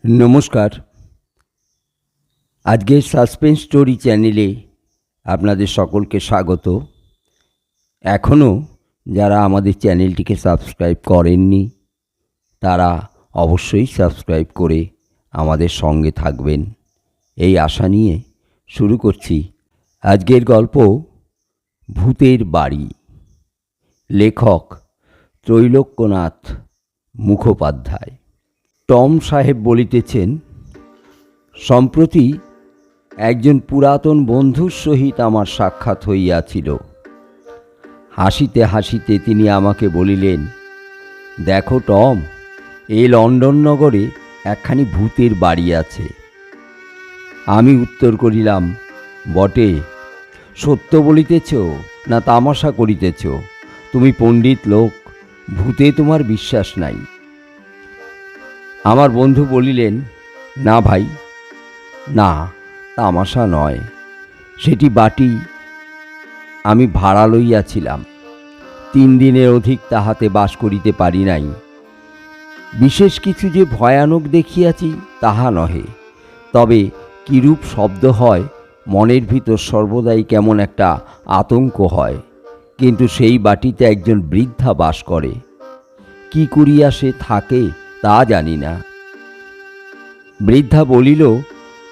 নমস্কার। আজকের suspense story চ্যানেলে আপনাদের সকলকে স্বাগত। এখনও যারা আমাদের চ্যানেলটিকে সাবস্ক্রাইব করেননি তারা অবশ্যই সাবস্ক্রাইব করে আমাদের সঙ্গে থাকবেন এই আশা নিয়ে শুরু করছি আজকের গল্প ভূতের বাড়ি। লেখক ত্রৈলোক্যনাথ মুখোপাধ্যায়। টম সাহেব বলিতেছেন, সম্প্রতি একজন পুরাতন বন্ধুর সহিত আমার সাক্ষাৎ হইয়াছিল। হাসিতে হাসিতে তিনি আমাকে বলিলেন, দেখো টম, এই লন্ডন নগরে একখানি ভূতের বাড়ি আছে। আমি উত্তর করিলাম, বটে, সত্য বলিতেছ না তামাশা করিতেছ? তুমি পণ্ডিত লোক, ভূতে তোমার বিশ্বাস নাই। আমার বন্ধু বলিলেন, না ভাই, না, তামাশা নয়। সেটি বাটি আমি ভাড়া লইয়াছিলাম। 3 দিনের অধিক তাহাতে বাস করিতে পারি নাই। বিশেষ কিছু যে ভয়ানক দেখিয়াছি তাহা নহে, তবে কিরূপ শব্দ হয় মনের ভিতর সর্বদাই কেমন একটা আতঙ্ক হয়। কিন্তু সেই বাটিতে একজন বৃদ্ধা বাস করে। কি করিয়া সে থাকে তা জানি না। বৃদ্ধা বলিল,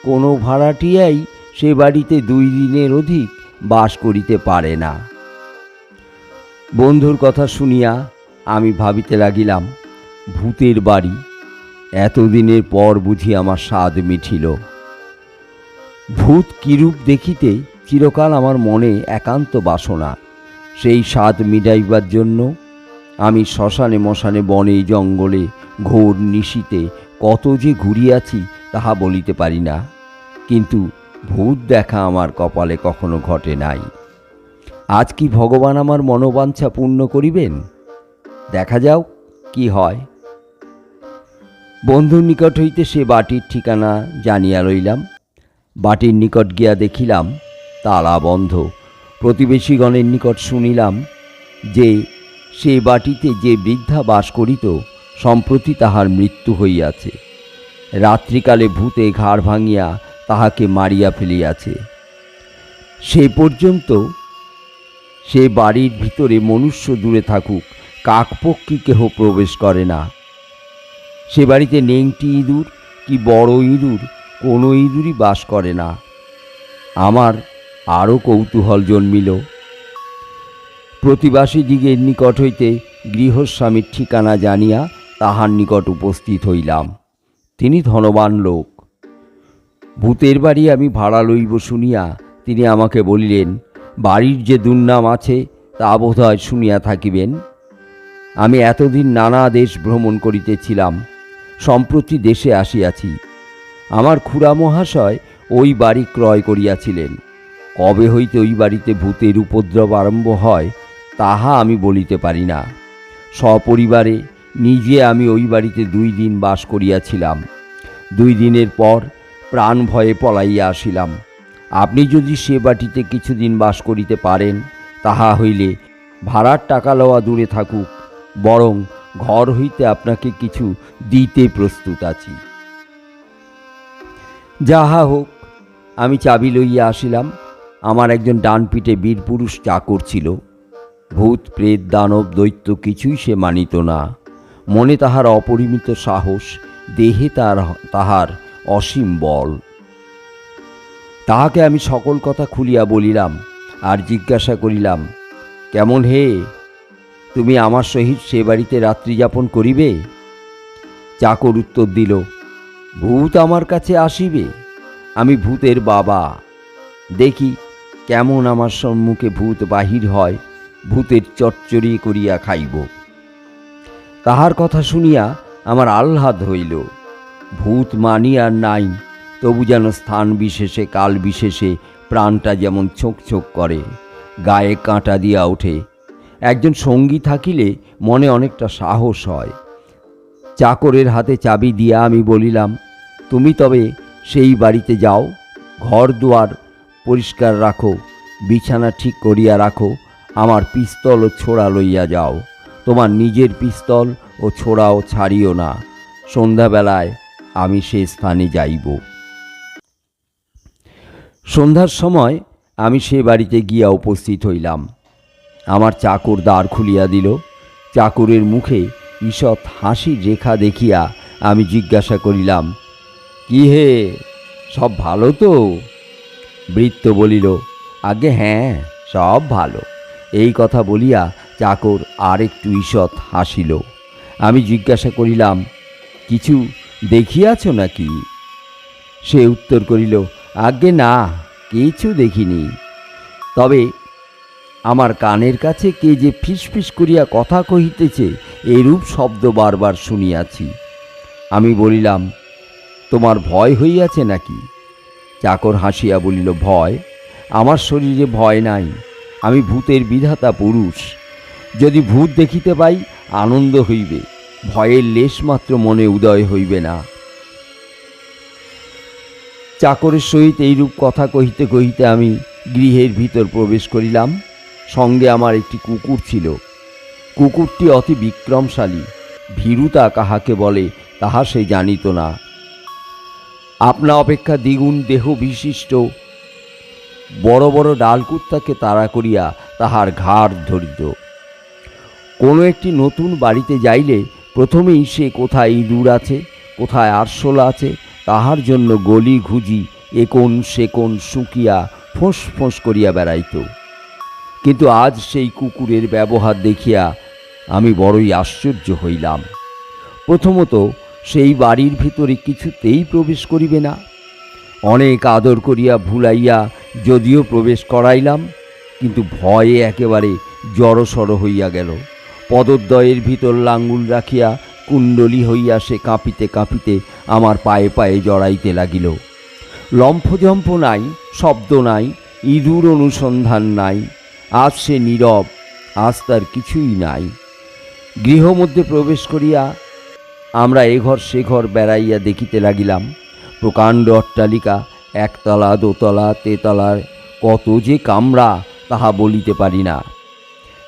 কোনো ভাড়াটিয়াই সে বাড়িতে 2 দিনের অধিক বাস করিতে পারে না। বন্ধুর কথা শুনিয়া আমি ভাবিতে লাগিলাম, ভূতের বাড়ি, এতদিনের পর বুঝি আমার স্বাদ মিঠিল। ভূত কিরূপ দেখিতে চিরকাল আমার মনে একান্ত বাসনা। সেই স্বাদ মিটাইবার জন্য আমি শ্মশানে মশানে বনে জঙ্গলে ঘোর নিশীতে কত যে ঘুরিয়াছি তাহা বলিতে পারি না। কিন্তু ভূত দেখা আমার কপালে কখনো ঘটে নাই। আজ কি ভগবান আমার মনোবাঞ্ছা পূর্ণ করিবেন? দেখা যাও কি হয়। বন্ধুর নিকট হইতে সে বাটির ঠিকানা জানিয়া লইলাম। বাটির নিকট গিয়া দেখিলাম তালা বন্ধ। প্রতিবেশীগণের নিকট শুনিলাম যে সে বাটিতে যে বৃদ্ধা বাস করিত সম্প্রতি তাহার মৃত্যু হইয়াছে। রাত্রিকালে ভূতে ঘাড় ভাঙিয়া তাহাকে মারিয়া ফেলিয়াছে। সে পর্যন্ত সে বাড়ির ভিতরে মনুষ্য দূরে থাকুক, কাকপক্ষী কেহ প্রবেশ করে না। সে বাড়িতে নেংটি ইঁদুর কি বড় ইঁদুর, কোনো ইঁদুরই বাস করে না। আমার আরও কৌতূহল জন্মিল। প্রতিবাসী দিগের নিকট হইতে গৃহস্বামীর ঠিকানা জানিয়া তাহার নিকট উপস্থিত হইলাম। তিনি ধনবান লোক। ভূতের বাড়ি আমি ভাড়া লইব শুনিয়া তিনি আমাকে বলিলেন, বাড়ির যে দুর্নাম আছে তা বোধহয় শুনিয়া থাকিবেন। আমি এতদিন নানা দেশ ভ্রমণ করিতেছিলাম, সম্প্রতি দেশে আসিয়াছি। আমার খুড়া মহাশয় ওই বাড়ি ক্রয় করিয়াছিলেন। কবে হইতে ওই বাড়িতে ভূতের উপদ্রব আরম্ভ হয় তাহা আমি বলিতে পারি না। সপরিবারে নিজে আমি ওই বাড়িতে 2 দিন বাস করিয়াছিলাম। 2 দিনের পর প্রাণ ভয়ে পলাইয়া আসিলাম। আপনি যদি সে বাটিতে কিছুদিন বাস করিতে পারেন তাহা হইলে ভাড়ার টাকা লওয়া দূরে থাকুক, বরং ঘর হইতে আপনাকে কিছু দিতে প্রস্তুত আছি। যাহা হোক, আমি চাবি লইয়া আসিলাম। আমার একজন ডানপিটে বীরপুরুষ চাকর ছিল। ভূত প্রেত দানব দৈত্য কিছুই সে মানিত না। মনে তাহার অপরিমিত সাহস, দেহে তাহার অসীম বল। তাহাকে আমি সকল কথা খুলিয়া বলিলাম আর জিজ্ঞাসা করিলাম, কেমন হে, তুমি আমার সহিত সে বাড়িতে রাত্রি যাপন করিবে? চাকর উত্তর দিল, ভূত আমার কাছে আসিবে? আমি ভূতের বাবা। দেখি কেমন আমার সম্মুখে ভূত বাহির হয়, ভূতের চচ্চড়ি করিয়া খাইব। তাহার কথা শুনিয়া আমার আহ্লাদ হইল। ভূত মানি আর নাই, তবু যেন স্থান বিশেষে কাল বিশেষে প্রাণটা যেমন ছোঁক ছোঁক করে, গায়ে কাঁটা দিয়া ওঠে। একজন সঙ্গী থাকিলে মনে অনেকটা সাহস হয়। চাকরের হাতে চাবি দিয়া আমি বলিলাম, তুমি তবে সেই বাড়িতে যাও, ঘর দুয়ার পরিষ্কার রাখো, বিছানা ঠিক করিয়া রাখো, আমার পিস্তল ও ছোড়া লইয়া যাও। তোমার নিজের পিস্তল ও ছোড়াও ছাড়িও না। সন্ধ্যাবেলায় আমি সে স্থানে যাইব। সন্ধ্যার সময় আমি সে বাড়িতে গিয়া উপস্থিত হইলাম। আমার চাকর দ্বার খুলিয়া দিল। চাকরের মুখে ঈষৎ হাসির রেখা দেখিয়া আমি জিজ্ঞাসা করিলাম, কি হে, সব ভালো তো? ভৃত্য বলিল, আগে হ্যাঁ, সব ভালো। এই কথা বলিয়া চাকর আর একটু ঈষৎ হাসিল। আমি জিজ্ঞাসা করিলাম, কিছু দেখিয়াছ নাকি? সে উত্তর করিল, আগে না, কিছু দেখিনি। তবে আমার কানের কাছে কে যে ফিসফিস করিয়া কথা কহিতেছে এরূপ শব্দ বারবার শুনিয়াছি। আমি বলিলাম, তোমার ভয় হইয়াছে নাকি? চাকর হাসিয়া বলিল, ভয়? আমার শরীরে ভয় নাই। আমি ভূতের বিধাতা পুরুষ। যদি ভূত দেখিতে পাই আনন্দ হইবে, ভয়ের লেশমাত্র মনে উদয় হইবে না। চাকরের সহিত এইরূপ কথা কহিতে কহিতে আমি গৃহের ভিতর প্রবেশ করিলাম। সঙ্গে আমার একটি কুকুর ছিল। কুকুরটি অতি বিক্রমশালী। ভীরুতা কাহাকে বলে তাহা সে জানিত না। আপনা অপেক্ষা দ্বিগুণ দেহ বিশিষ্ট বড় বড় ডালকুত্তাকে তাড়া করিয়া তাহার ঘাড় ধরিত। কোনো একটি নতুন বাড়িতে যাইলে প্রথমেই সে কোথায় ইঁদুর আছে, কোথায় আরশোলা আছে, তাহার জন্য গলি ঘুজি একোণ সেকোণ শুকিয়া ফোঁস ফোঁস করিয়া বেড়াইত। কিন্তু আজ সেই কুকুরের ব্যবহার দেখিয়া আমি বড়ই আশ্চর্য হইলাম। প্রথমত, সেই বাড়ির ভিতরে কিছুতেই প্রবেশ করিবে না। অনেক আদর করিয়া ভুলাইয়া যদিও প্রবেশ করাইলাম, কিন্তু ভয়ে একেবারে জড়সড় হইয়া গেল। পদদ্বয়ের ভিতর লাঙ্গুল রাখিয়া কুণ্ডলী হইয়া সে কাঁপিতে কাঁপিতে আমার পায়ে পায়ে জড়াইতে লাগিল। লম্ফজম্ফ নাই, শব্দ নাই, ইঁদুর অনুসন্ধান নাই। আজ সে নীরব, আজ তার কিছুই নাই। গৃহমধ্যে প্রবেশ করিয়া আমরা এঘর সে ঘর বেড়াইয়া দেখিতে লাগিলাম। প্রকাণ্ড অট্টালিকা, একতলা দোতলা তেতলার কত যে কামরা তাহা বলিতে পারি না।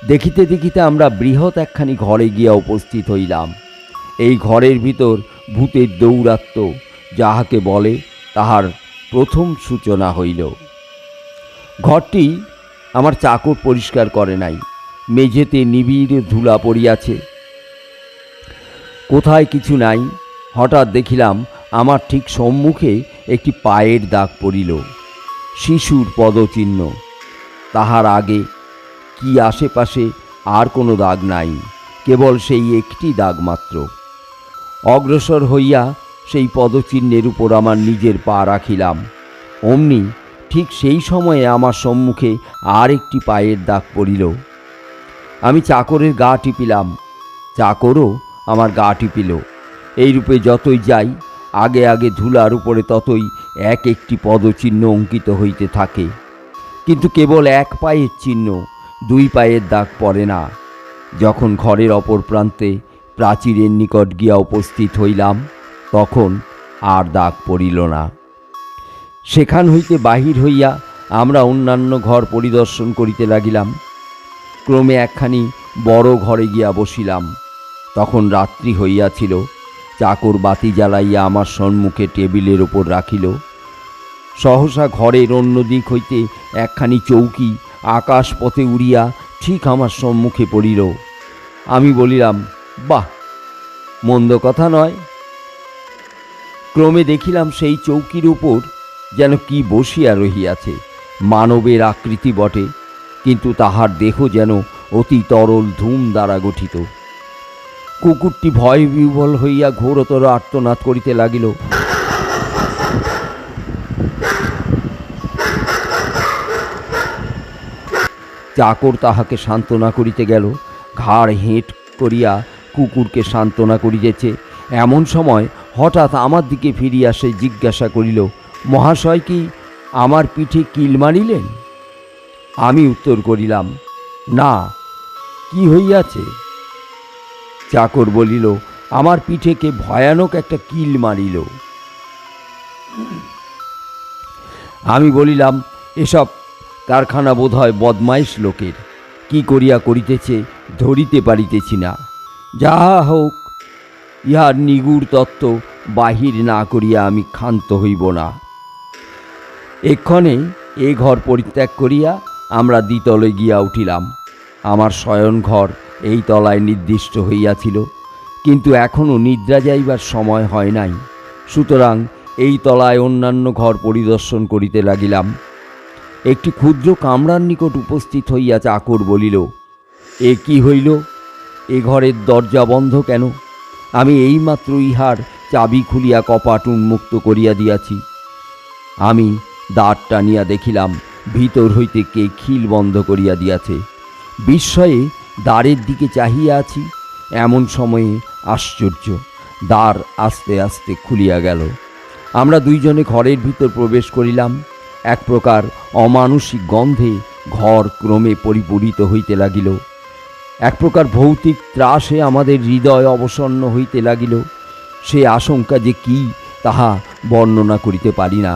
দেখিতে দেখিতে আমরা বৃহৎ একখানি ঘরে গিয়া উপস্থিত হইলাম। এই ঘরের ভিতর ভূতের দৌরাত্ম্য যাহাকে বলে তাহার প্রথম সূচনা হইল। ঘরটি আমার চাকর পরিষ্কার করে নাই। মেঝেতে নিবিড় ধুলা পড়িয়াছে, কোথায় কিছু নাই। হঠাৎ দেখিলাম আমার ঠিক সম্মুখে একটি পায়ের দাগ পড়িল, শিশুর পদচিহ্ন। তাহার আগে কি আশেপাশে আর কোনো দাগ নাই, কেবল সেই একটি দাগ মাত্র। অগ্রসর হইয়া সেই পদচিহ্নের উপর আমার নিজের পা রাখিলাম। অমনি ঠিক সেই সময়ে আমার সম্মুখে আর একটি পায়ের দাগ পড়িল। আমি চাকরের গা টিপিলাম, চাকরও আমার গা টিপিল। এইরূপে যতই যাই আগে আগে ধুলার উপরে ততই এক একটি পদচিহ্ন অঙ্কিত হইতে থাকে, কিন্তু কেবল এক পায়ের চিহ্ন, দুই পায়ের দাগ পড়ে না। যখন ঘরের অপর প্রান্তে প্রাচীরের নিকট গিয়া উপস্থিত হইলাম, তখন আর দাগ পড়িল না। সেখান হইতে বাহির হইয়া আমরা অন্যান্য ঘর পরিদর্শন করিতে লাগিলাম। ক্রমে একখানি বড় ঘরে গিয়া বসিলাম। তখন রাত্রি হইয়াছিল। চাকর বাতি জ্বালাইয়া আমার সম্মুখে টেবিলের ওপর রাখিল। সহসা ঘরের অন্য দিক হইতে একখানি চৌকি আকাশ পথে উড়িয়া ঠিক আমার সম্মুখে পড়িল। আমি বলিলাম, বাহ, মন্দ কথা নয়। ক্রমে দেখিলাম সেই চৌকির উপর যেন কি বসিয়া রহিয়াছে। মানবের আকৃতি বটে, কিন্তু তাহার দেহ যেন অতি তরল ধূম দ্বারা গঠিত। কুকুরটি ভয় বিহ্বল হইয়া ঘোরতর আর্তনাদ করিতে লাগিল। চাকর তাহাকে সান্ত্বনা করিতে গেল, ঘাড় হেঁট করিয়া কুকুরকে সান্ত্বনা করিতেছে। এমন সময় হঠাৎ আমার দিকে ফিরিয়া সে জিজ্ঞাসা করিল, মহাশয় কি আমার পিঠে কিল মারিলেন? আমি উত্তর করিলাম, না, কি হইয়াছে? চাকর বলিল, আমার পিঠে কে ভয়ানক একটা কিল মারিল। আমি বলিলাম, এসব কারখানা বোধ হয় বদমাইশ লোকের, কি করিয়া করিতেছে ধরিতে পারিতেছি না। যাহা হোক, ইহার নিগুড় তত্ত্ব বাহির না করিয়া আমি ক্ষান্ত হইব না। এক্ষণে এ ঘর পরিত্যাগ করিয়া আমরা দ্বিতলে গিয়া উঠিলাম। আমার শয়ন ঘর এই তলায় নির্দিষ্ট হইয়াছিল, কিন্তু এখনও নিদ্রা যাইবার সময় হয় নাই। সুতরাং এই তলায় অন্যান্য ঘর পরিদর্শন করিতে লাগিলাম। একটি ক্ষুদ্র কামরার নিকট উপস্থিত হইয়া চাকর বলিল, এ কি হইল? এ ঘরের দরজা বন্ধ কেন? আমি এইমাত্র ইহার চাবি খুলিয়া কপাট উন্মুক্ত করিয়া দিয়াছি। আমি দ্বার টানিয়া দেখিলাম ভিতর হইতে কে খিল বন্ধ করিয়া দিয়াছে। বিস্ময়ে দ্বারের দিকে চাহিয়া আছি। এমন সময়ে আশ্চর্য, দ্বার আস্তে আস্তে খুলিয়া গেল। আমরা দুইজনে ঘরের ভিতর প্রবেশ করিলাম। এক প্রকার অমানুষিক গন্ধে ঘর ক্রমে পরিপূরিত হইতে লাগিল। এক প্রকার ভৌতিক ত্রাসে আমাদের হৃদয় অবসন্ন হইতে লাগিল। সে আশঙ্কা যে কি তাহা বর্ণনা করিতে পারি না।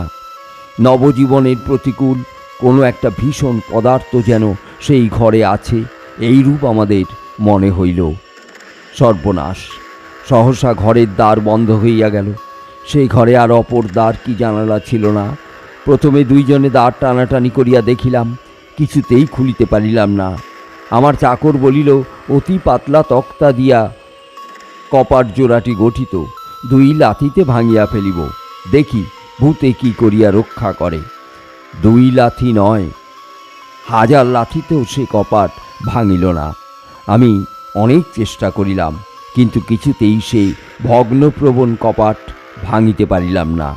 নবজীবনের প্রতিকূল কোনো একটা ভীষণ পদার্থ যেন সেই ঘরে আছে, এইরূপ আমাদের মনে হইল। সর্বনাশ! সহসা ঘরের দ্বার বন্ধ হইয়া গেল। সেই ঘরে আর অপর দ্বার কি জানালা ছিল না। প্রথমে দুইজনে দ্বার টানাটানি করিয়া দেখিলাম, কিছুতেই খুলিতে পারিলাম না। আমার চাকর বলিল, অতি পাতলা তক্তা দিয়া কপাট জোড়াটি গঠিত, দুই লাথিতে ভাঙিয়া ফেলিব, দেখি ভূতে কি করিয়া রক্ষা করে। দুই লাথি নয়, 1000 লাথিতেও সে কপাট ভাঙিল না। আমি অনেক চেষ্টা করিলাম, কিন্তু কিছুতেই সে ভগ্নপ্রবণ কপাট ভাঙিতে পারিলাম না।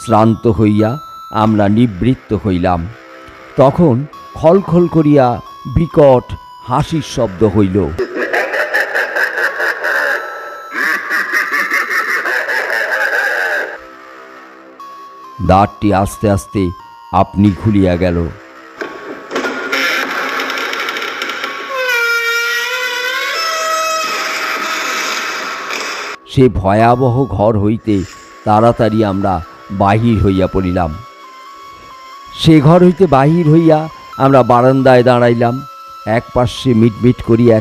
শ্রান্ত হইয়া আমরা নিবৃত্ত হইলাম। তখন খলখল করিয়া বিকট হাসির শব্দ হইল। দ্বারটি আস্তে আস্তে আপনি খুলিয়া গেল। সে ভয়াবহ ঘর হইতে তাড়াতাড়ি আমরা বাহির হইয়া পড়িলাম। সে ঘর হইতে বাহির হইয়া আমরা বারান্দায় দাঁড়াইলাম। এক পার্শ্বে মিটমিট করিয়া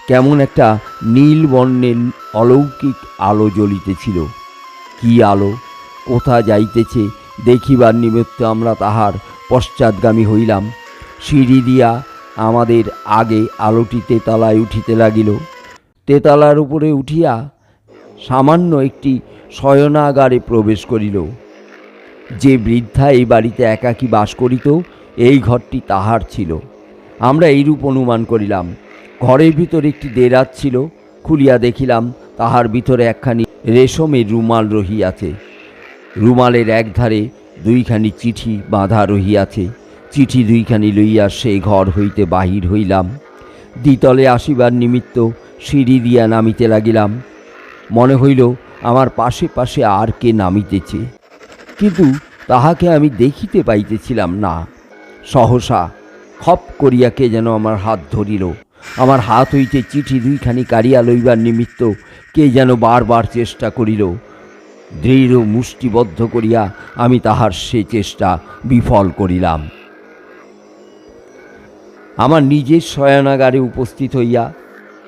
কেমন একটা নীল বর্ণের অলৌকিক আলো জ্বলিতেছিল। কি আলো, কোথা যাইতেছে দেখিবার নিমিত্তে আমরা তাহার পশ্চাৎগামী হইলাম। সিঁড়ি দিয়া আমাদের আগে আলোটি তেতলায় উঠিতে লাগিল। তেতলার উপরে উঠিয়া সামান্য একটি শয়নাগারে প্রবেশ করিল। যে বৃদ্ধা এই বাড়িতে একাকী বাস করিত, এই ঘরটি তাহার ছিল। আমরা এইরূপ অনুমান করিলাম। ঘরের ভিতর একটি দেরাজ ছিল। খুলিয়া দেখিলাম তাহার ভিতরে একখানি রেশমের রুমাল রহিয়াছে। রুমালের একধারে দুইখানি চিঠি বাঁধা রহিয়াছে। চিঠি দুইখানি লইয়া সেই ঘর হইতে বাহির হইলাম। দ্বিতলে আসিবার নিমিত্ত সিঁড়ি দিয়া নামিতে লাগিলাম। মনে হইল আমার পাশে পাশে আর কে নামিতেছে, কিন্তু তাহাকে আমি দেখিতে পাইতেছিলাম না। সহসা খপ করিয়া কে যেন আমার হাত ধরিল। আমার হাত হইতে চিঠি দুইখানি কাড়িয়া লইবার নিমিত্ত কে যেন বারবার চেষ্টা করিল। দৃঢ় মুষ্টিবদ্ধ করিয়া আমি তাহার সে চেষ্টা বিফল করিলাম। আমার নিজের শয়নাগারে উপস্থিত হইয়া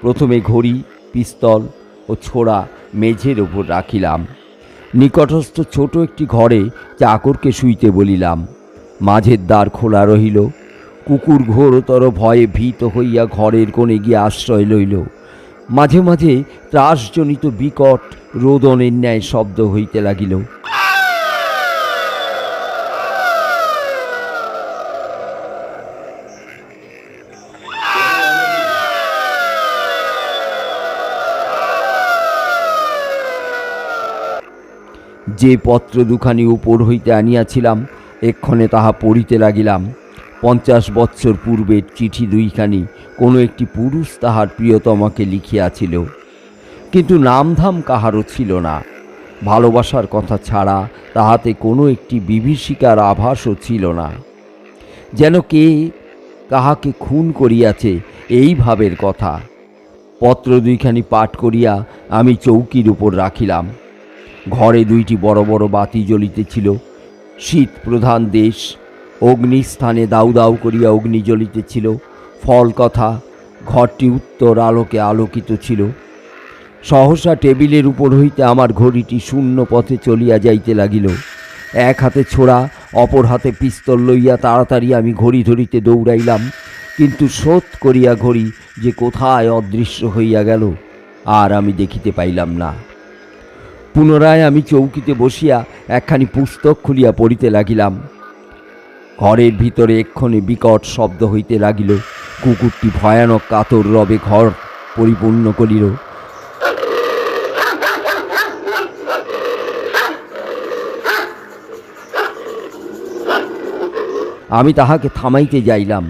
প্রথমে ঘড়ি, পিস্তল ও ছোড়া মেঝের ওপর রাখিলাম। নিকটস্থ ছোট একটি ঘরে চাকরকে শুইতে বলিলাম। মাঝের দ্বার খোলা রহিল। কুকুর ঘোরতর ভয়ে ভীত হইয়া ঘরের কোণে গিয়ে আশ্রয় লইল। মাঝে মাঝে ত্রাসজনিত বিকট রোদনের ন্যায় শব্দ হইতে লাগিল। যে পত্র দুখানি উপর হইতে আনিয়াছিলাম, এক্ষণে তাহা পড়িতে লাগিলাম। 50 বৎসর পূর্বের চিঠি দুইখানি কোনো একটি পুরুষ তাহার প্রিয়তমাকে লিখিয়াছিল, কিন্তু নামধাম কাহারও ছিল না। ভালোবাসার কথা ছাড়া তাহাতে কোনো একটি বিভীষিকার আভাসও ছিল না। যেন কে কাহাকে খুন করিয়াছে এই ভাবের কথা। পত্র দুইখানি পাঠ করিয়া আমি চৌকির উপর রাখিলাম। ঘরে দুইটি বড় বড় বাতি জ্বলিতেছিল। শীত প্রধান দেশ, অগ্নিস্থানে দাউ দাউ করিয়া অগ্নি জ্বলিতেছিল। ফল কথা, ঘরটি উত্তর আলোকে আলোকিত ছিল। সহসা টেবিলের উপর হইতে আমার ঘড়িটি শূন্য পথে চলিয়া যাইতে লাগিল। এক হাতে ছোড়া, অপর হাতে পিস্তল লইয়া তাড়াতাড়ি আমি ঘড়ি ধরিতে দৌড়াইলাম, কিন্তু শোধ করিয়া ঘড়ি যে কোথায় অদৃশ্য হইয়া গেল আর আমি দেখিতে পাইলাম না। পুনরায় আমি চৌকিতে বসিয়া একখানি পুস্তক খুলিয়া পড়িতে লাগিলাম। ঘরের ভিতরে এক্ষণে বিকট শব্দ হইতে লাগিল। কুকুরটি ভয়ানক কাতর রবে ঘর পরিপূর্ণ করিল। আমি তাহাকে থামাইতে যাইলাম।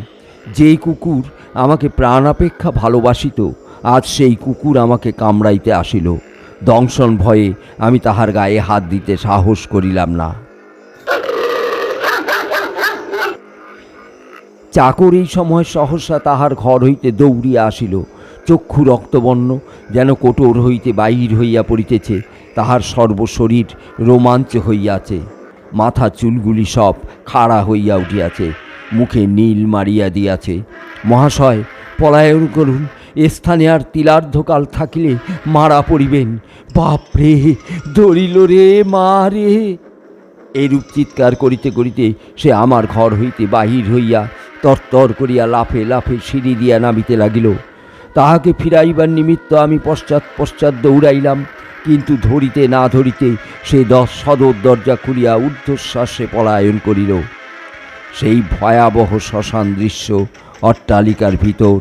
যেই কুকুর আমাকে প্রাণাপেক্ষা ভালোবাসিত, আজ সেই কুকুর আমাকে কামড়াইতে আসিল। দংশন ভয়ে আমি তাহার গায়ে হাত দিতে সাহস করিলাম না। চাকর এই সময় সহসা তাহার ঘর হইতে দৌড়িয়া আসিল। চক্ষু রক্তবর্ণ, যেন কোটর হইতে বাহির হইয়া পড়িতেছে। তাহার সর্বশরীর রোমাঞ্চ হইয়াছে, মাথা চুলগুলি সব খাড়া হইয়া উঠিয়াছে, মুখে নীল মারিয়া দিয়াছে। মহাশয়, পলায়ন করুন, এ স্থানে আর তিলার্ধকাল থাকিলে মারা পড়িবেন। বাপরে, ধরিল রে মা রে! এরূপ চিৎকার করিতে করিতে সে আমার ঘর হইতে বাহির হইয়া তরতর করিয়া লাফে লাফে সিঁড়ি দিয়া নামিতে লাগিল। তাহাকে ফিরাইবার নিমিত্ত আমি পশ্চাৎ পশ্চাৎ দৌড়াইলাম, কিন্তু ধরিতে না ধরিতে সে সদর দরজা খুলিয়া ঊর্ধ্বশ্বাসে পলায়ন করিল। সেই ভয়াবহ শ্মশান দৃশ্য অট্টালিকার ভিতর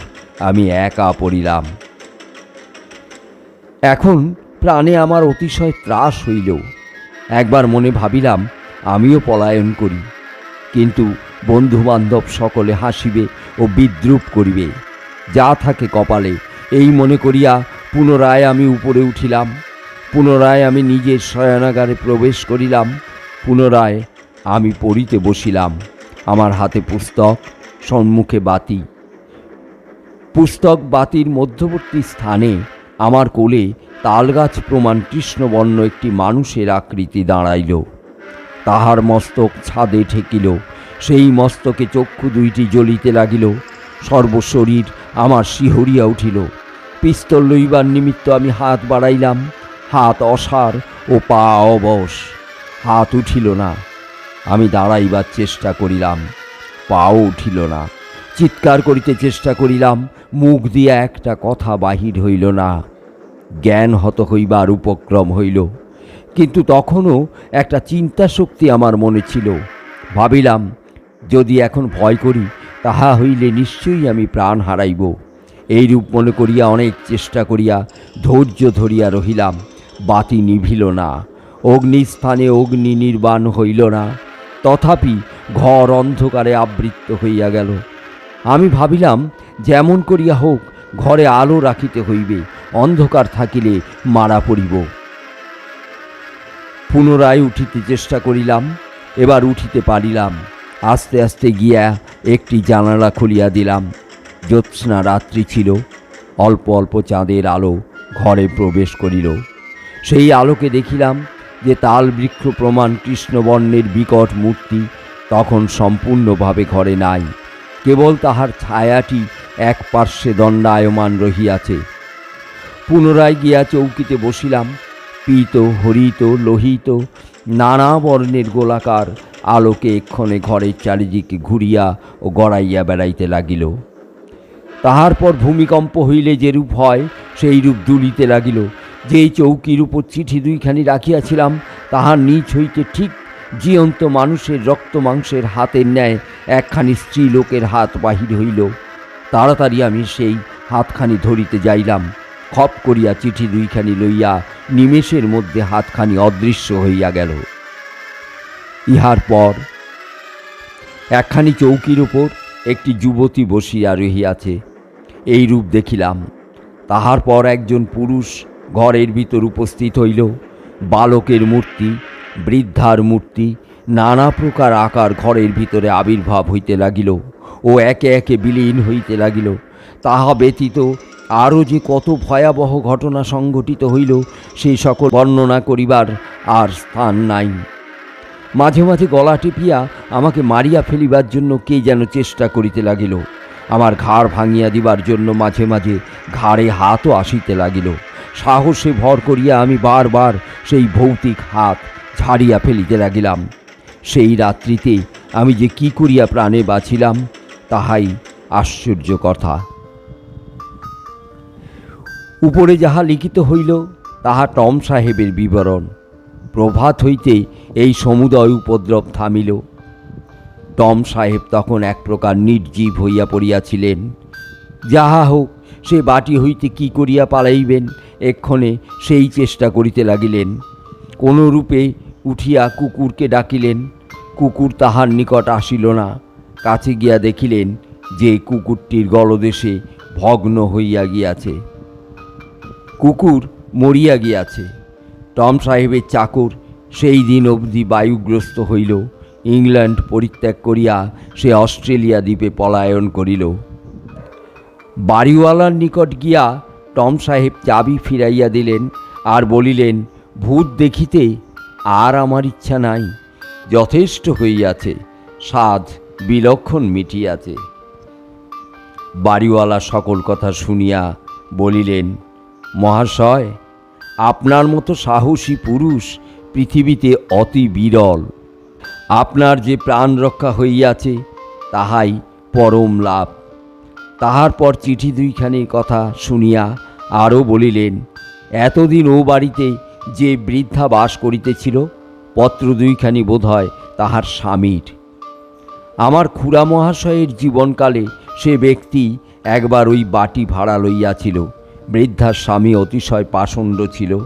আমি একা পড়িলাম। এখন প্রাণে আমার অতিশয় ত্রাস হইল। একবার মনে ভাবিলাম আমিও পলায়ন করি, কিন্তু বন্ধুবান্ধব সকলে হাসিবে ও বিদ্রূপ করিবে, যা থাকে কপালে, এই মনে করিয়া পুনরায় আমি উপরে উঠিলাম। পুনরায় আমি নিজের শয়নাগারে প্রবেশ করিলাম। পুনরায় আমি পড়িতে বসিলাম। আমার হাতে পুস্তক, সম্মুখে বাতি। পুস্তক বাতির মধ্যবর্তী স্থানে আমার কোলে তালগাছ প্রমাণ কৃষ্ণবর্ণ একটি মানুষের আকৃতি দাঁড়াইল। তাহার মস্তক ছাদে ঠেকিল। সেই মস্তকে চক্ষু দুইটি জ্বলিতে লাগিল। সর্বশরীর আমার শিহরিয়া উঠিল। পিস্তল লইবার নিমিত্ত আমি হাত বাড়াইলাম। হাত অসাড় ও পা অবশ, হাত উঠিল না। আমি দাঁড়াইবার চেষ্টা করিলাম, পাও উঠিল না। চিৎকার করিতে চেষ্টা করিলাম, মুখ দিয়া একটা কথা বাহির হইল না। জ্ঞান হত হইবার উপক্রম হইল, কিন্তু তখনও একটা চিন্তা শক্তি আমার মনে ছিল। ভাবিলাম, যদি এখন ভয় করি, তাহা হইলে নিশ্চয়ই আমি প্রাণ হারাইব। এইরূপ মনে করিয়া অনেক চেষ্টা করিয়া ধৈর্য ধরিয়া রহিলাম। বাতি নিভিল না, অগ্নিস্থানে অগ্নি নির্বাণ হইল না। তথাপি ঘর অন্ধকারে আবৃত হইয়া গেল। আমি ভাবিলাম, যেমন করিয়া হোক ঘরে আলো রাখিতে হইবে, অন্ধকার থাকিলে মারা পড়িব। পুনরায় উঠিতে চেষ্টা করিলাম। এবার উঠিতে পারিলাম। আস্তে আস্তে গিয়া একটি জানালা খুলিয়া দিলাম। জ্যোৎস্না রাত্রি ছিল। অল্প অল্প চাঁদের আলো ঘরে প্রবেশ করিল। সেই আলোকে দেখিলাম যে তাল বৃক্ষ প্রমাণ কৃষ্ণবর্ণের বিকট মূর্তি তখন সম্পূর্ণভাবে ঘরে নাই। কেবল তাহার ছায়াটি এক পার্শ্বে দণ্ডায়মান রহিয়াছে। পুনরায় গিয়া চৌকিতে বসিলাম। পীত, হরিত, লোহিত নানা বর্ণের গোলাকার আলোকে এক্ষণে ঘরের চারিদিকে ঘুরিয়া ও গড়াইয়া বেড়াইতে লাগিল। তাহার পর ভূমিকম্প হইলে যেরূপ হয় সেই রূপ দুলিতে লাগিল। যেই চৌকির উপর চিঠি দুইখানি রাখিয়াছিলাম, তাহার নিচ হইতে ঠিক জীবন্ত মানুষের রক্ত মাংসের হাতের ন্যায় একখানি স্ত্রীলোকের হাত বাহির হইল। তাড়াতাড়ি আমি সেই হাতখানি ধরিতে যাইলাম। খপ করিয়া চিঠি দুইখানি লইয়া নিমেষের মধ্যে হাতখানি অদৃশ্য হইয়া গেল। ইহার পর একখানি চৌকির উপর একটি যুবতী বসিয়া রহিয়াছে, এই রূপ দেখিলাম। তাহার পর একজন পুরুষ ঘরের ভিতর উপস্থিত হইল। বালকের মূর্তি, বৃদ্ধার মূর্তি, নানা প্রকার আকার ঘরের ভিতরে আবির্ভাব হইতে লাগিল ও একে একে বিলীন হইতে লাগিল। তাহা ব্যতীত আরও যে কত ভয়াবহ ঘটনা সংঘটিত হইল, সেই সকল বর্ণনা করিবার আর স্থান নাই। মাঝে মাঝে গলা টিপিয়া আমাকে মারিয়া ফেলিবার জন্য কে যেন চেষ্টা করিতে লাগিল। আমার ঘাড় ভাঙিয়া দিবার জন্য মাঝে মাঝে ঘাড়ে হাতও আসিতে লাগিল। সাহসে ভর করিয়া আমি বারবার সেই ভৌতিক হাত ঝাড়িয়া ফেলিতে লাগিলাম। সেই রাত্রিতে আমি যে কি করিয়া প্রাণে বাঁচিলাম তাহাই আশ্চর্য কথা। উপরে যাহা লিখিত হইল তাহা টম সাহেবের বিবরণ। প্রভাত হইতে এই সমুদয় উপদ্রব থামিল। টম সাহেব তখন এক প্রকার নির্জীব হইয়া পড়িয়াছিলেন। যাহা হোক, সে বাটি হইতে কি করিয়া পালাইবেন এক্ষণে সেই চেষ্টা করিতে লাগিলেন। কোনরূপে উঠিয়া কুকুরকে ডাকিলেন। কুকুর তাহার নিকট আসিল না। কাছে গিয়া দেখিলেন যে কুকুরটির গলদেশে ভগ্ন হইয়া গিয়াছে। কুকুর মরিয়া গিয়াছে। টম সাহেবের চাকর সেই দিন অবধি বায়ুগ্রস্ত হইল। ইংল্যান্ড পরিত্যাগ করিয়া সে অস্ট্রেলিয়া দ্বীপে পলায়ন করিল। বাড়িওয়ালার নিকট গিয়া টম সাহেব চাবি ফিরাইয়া দিলেন আর বলিলেন, ভূত দেখিতে আর আমার ইচ্ছা নাই, যথেষ্ট হইয়াছে, সাধ বিলক্ষণ মিটিয়াছে। বাড়িওয়ালা সকল কথা শুনিয়া বলিলেন, মহাশয়, আপনার মতো সাহসী পুরুষ পৃথিবীতে অতি বিরল। আপনার যে প্রাণ রক্ষা হইয়াছে তাহাই পরম লাভ। তাহার পর চিঠি দুইখানির কথা শুনিয়া আরও বলিলেন, এতদিন ও বাড়িতে যে বৃদ্ধা বাস করিতেছিল, পত্র দুইখানি বোধ হয় তাহার স্বামীর। আমার খুড়া মহাশয়ের জীবনকালে সে ব্যক্তি একবার ওই বাটি ভাড়া লইয়াছিল। বৃদ্ধার স্বামী অতিশয় পাষণ্ড ছিল।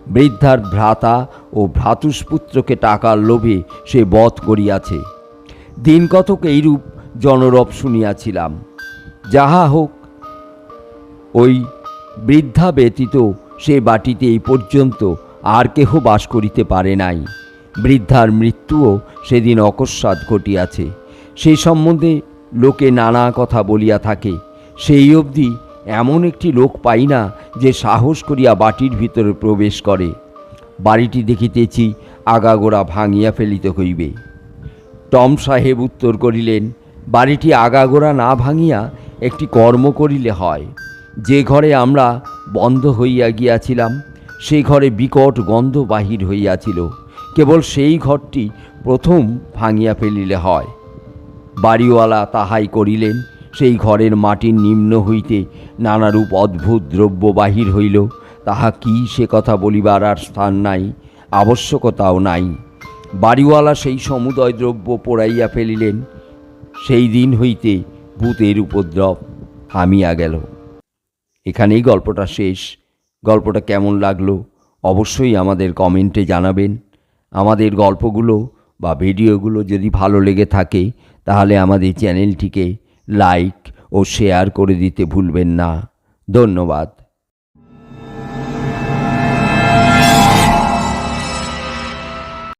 বৃদ্ধার ভ্রাতা ও ভ্রাতুষ্পুত্রকে টাকার লোভে সে বধ করিয়াছে। দিন কতক এইরূপ জনরব শুনিয়াছিলাম। যাহা হোক, ওই বৃদ্ধা ব্যতীত সে বাটিতে এই পর্যন্ত আর কেহ বাস করিতে পারে নাই। বৃদ্ধার মৃত্যুও সেদিন অকস্মাৎ ঘটিয়াছে। সেই সম্বন্ধে লোকে নানা কথা বলিয়া থাকে। সেই অবধি এমন একটি লোক পাই না যে সাহস করিয়া বাটির ভিতরে প্রবেশ করে। বাড়িটি দেখিতেছি আগাগোড়া ভাঙিয়া ফেলিতে হইবে। টম সাহেব উত্তর করিলেন, বাড়িটি আগাগোড়া না ভাঙিয়া একটি কর্ম করিলে হয়। যে ঘরে আমরা বন্ধ হইয়া গিয়াছিলাম সে ঘরে বিকট গন্ধ বাহির হইয়াছিল। কেবল সেই ঘরটি প্রথম ভাঙিয়া ফেলিলে হয়। বাড়িওয়ালা তাহাই করিলেন। সেই ঘরের মাটির নিম্ন হইতে নানারূপ অদ্ভুত দ্রব্য বাহির হইল। তাহা কি সে কথা বলিবার আর স্থান নাই, আবশ্যকতাও নাই। বাড়িওয়ালা সেই সমুদয় দ্রব্য পোড়াইয়া ফেলিলেন। সেই দিন হইতে ভূতের উপদ্রব থামিয়া গেল। এখানেই গল্পটা শেষ। গল্পটা কেমন লাগলো অবশ্যই আমাদের কমেন্টে জানাবেন। আমাদের গল্পগুলো বা ভিডিওগুলো যদি ভালো লেগে থাকে তাহলে আমাদের চ্যানেলটিকে লাইক ও শেয়ার করে দিতে ভুলবেন না। ধন্যবাদ।